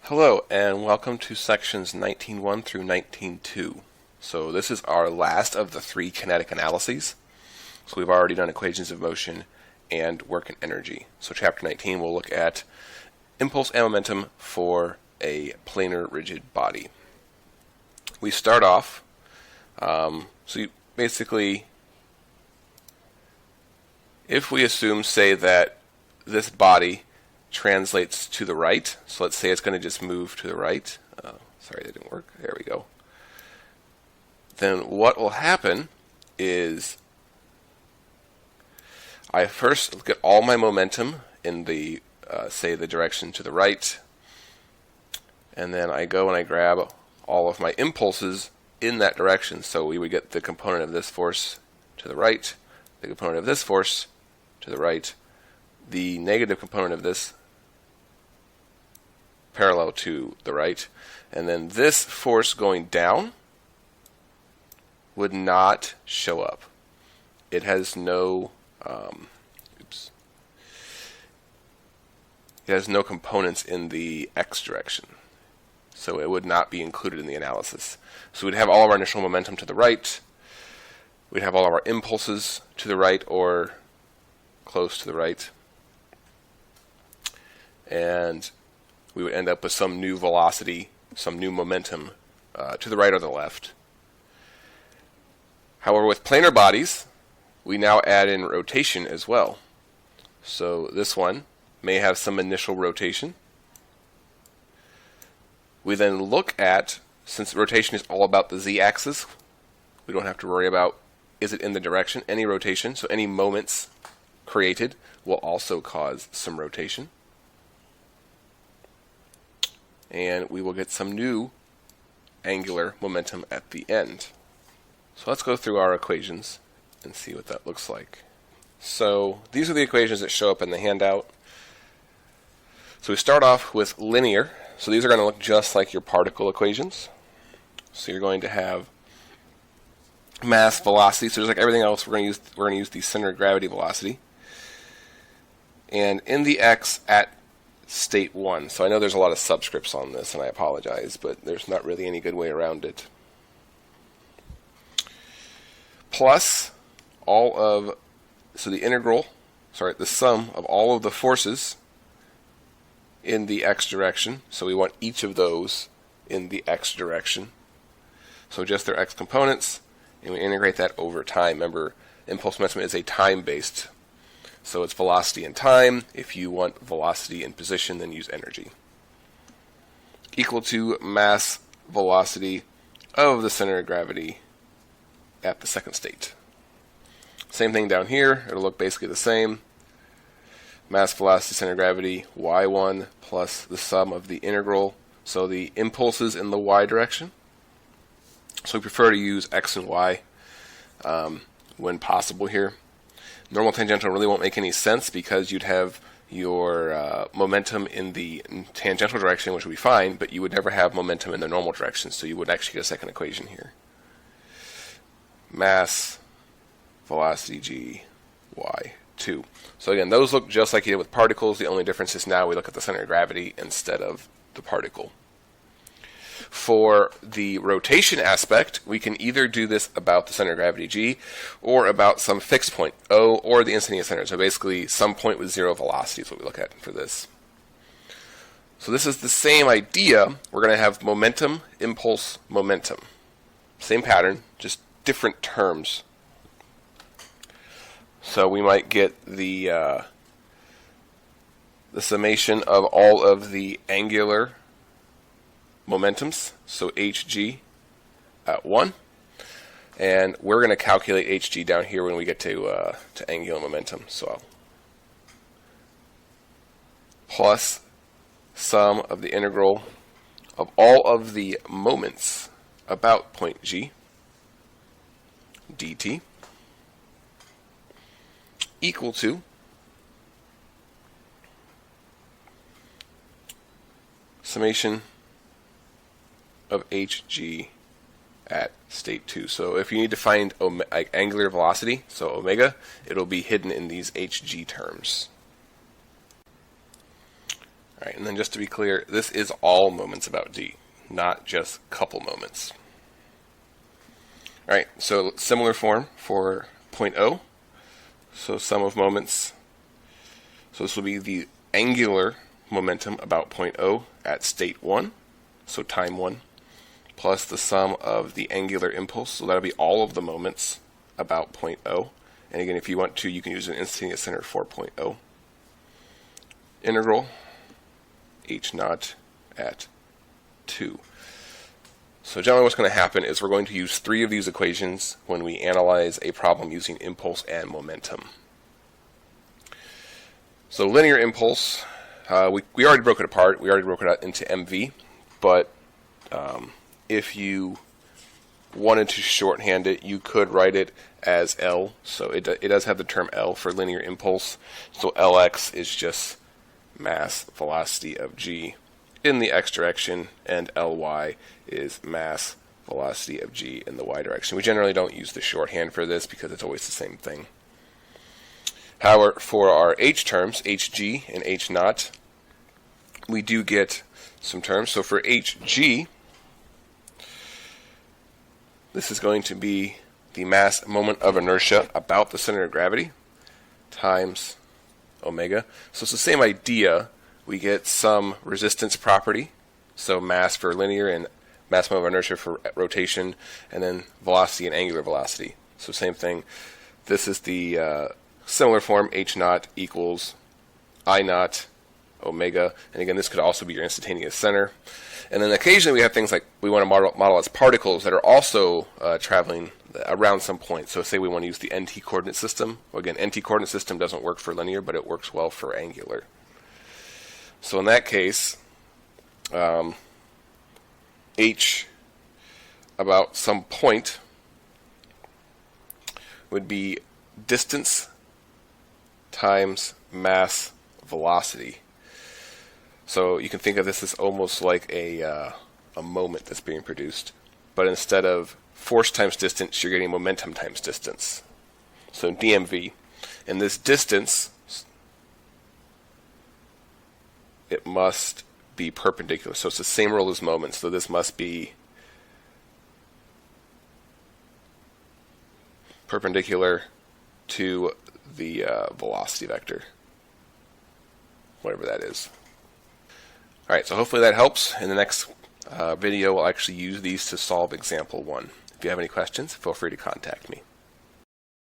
Hello and welcome to sections 19.1 through 19.2. So this is our last of the three kinetic analyses. So we've already done equations of motion and work and energy. So chapter 19 will look at impulse and momentum for a planar rigid body. We start off, basically, if we assume, say, that this body translates to the right, so let's say it's going to just move to the right. Sorry, that didn't work. There we go. Then what will happen is I first look at all my momentum in the, say, the direction to the right, and then I go and I grab all of my impulses in that direction. So we would get the component of this force to the right, the component of this force to the right, the negative component of this parallel to the right, and then this force going down would not show up. It has no it has no components in the x direction, so it would not be included in the analysis. So we'd have all of our initial momentum to the right, we'd have all of our impulses to the right or close to the right, and we would end up with some new velocity, some new momentum to the right or the left. However, with planar bodies, we now add in rotation as well. So this one may have some initial rotation. We then look at, since rotation is all about the z-axis, we don't have to worry about is it in the direction, any rotation, so any moments created will also cause some rotation. And we will get some new angular momentum at the end. So let's go through our equations and see what that looks like. So these are the equations that show up in the handout. So we start off with linear. So these are going to look just like your particle equations. So you're going to have mass, velocity. So just like everything else, we're going to use the center of gravity velocity. And in the x at state 1. So I know there's a lot of subscripts on this, and I apologize, but there's not really any good way around it. Plus the sum of all of the forces in the x direction. So we want each of those in the x direction. So just their x components, and we integrate that over time. Remember, impulse momentum is a time-based. So it's velocity in time. If you want velocity in position, then use energy. Equal to mass velocity of the center of gravity at the second state. Same thing down here. It'll look basically the same. Mass velocity center of gravity y1 plus the sum of the integral. So the impulses in the y direction. So we prefer to use x and y when possible here. Normal tangential really won't make any sense because you'd have your momentum in the tangential direction, which would be fine, but you would never have momentum in the normal direction, so you would actually get a second equation here. Mass, velocity g, y2. So again, those look just like you did with particles. The only difference is now we look at the center of gravity instead of the particle. For the rotation aspect, we can either do this about the center of gravity g or about some fixed point, O, or the instantaneous center. So basically, some point with zero velocity is what we look at for this. So this is the same idea. We're going to have momentum, impulse, momentum. Same pattern, just different terms. So we might get the summation of all of the angular momentums, so hg at 1, and we're going to calculate hg down here when we get to angular momentum. So plus sum of the integral of all of the moments about point g dt equal to summation of hg at state 2. So if you need to find angular velocity, so omega, it'll be hidden in these hg terms. All right, and then just to be clear, this is all moments about D, not just couple moments. All right, so similar form for point O. So sum of moments. So this will be the angular momentum about point O at state 1, so time 1, plus the sum of the angular impulse. So that'll be all of the moments about point O. And again, if you want to, you can use an instantaneous center for point O. Integral h naught at 2. So generally what's going to happen is we're going to use 3 of these equations when we analyze a problem using impulse and momentum. So linear impulse, we already broke it apart. We already broke it out into MV, but if you wanted to shorthand it, you could write it as L. So it does have the term L for linear impulse. So Lx is just mass velocity of g in the x direction, and Ly is mass velocity of g in the y direction. We generally don't use the shorthand for this because it's always the same thing. However, for our h terms, hg and h naught, we do get some terms. So for hg, this is going to be the mass moment of inertia about the center of gravity times omega. So it's the same idea. We get some resistance property, so mass for linear and mass moment of inertia for rotation, and then velocity and angular velocity. So same thing. This is the similar form, h naught equals I naught omega, and again this could also be your instantaneous center. And then occasionally we have things like we want to model as particles that are also traveling around some point. So say we want to use the NT coordinate system. Well, again, NT coordinate system doesn't work for linear, but it works well for angular. So in that case, h about some point would be distance times mass velocity. So you can think of this as almost like a moment that's being produced, but instead of force times distance, you're getting momentum times distance. So dmv, and this distance, it must be perpendicular. So it's the same rule as moments. So this must be perpendicular to the velocity vector, whatever that is. All right, so hopefully that helps. In the next video, we'll actually use these to solve example 1. If you have any questions, feel free to contact me.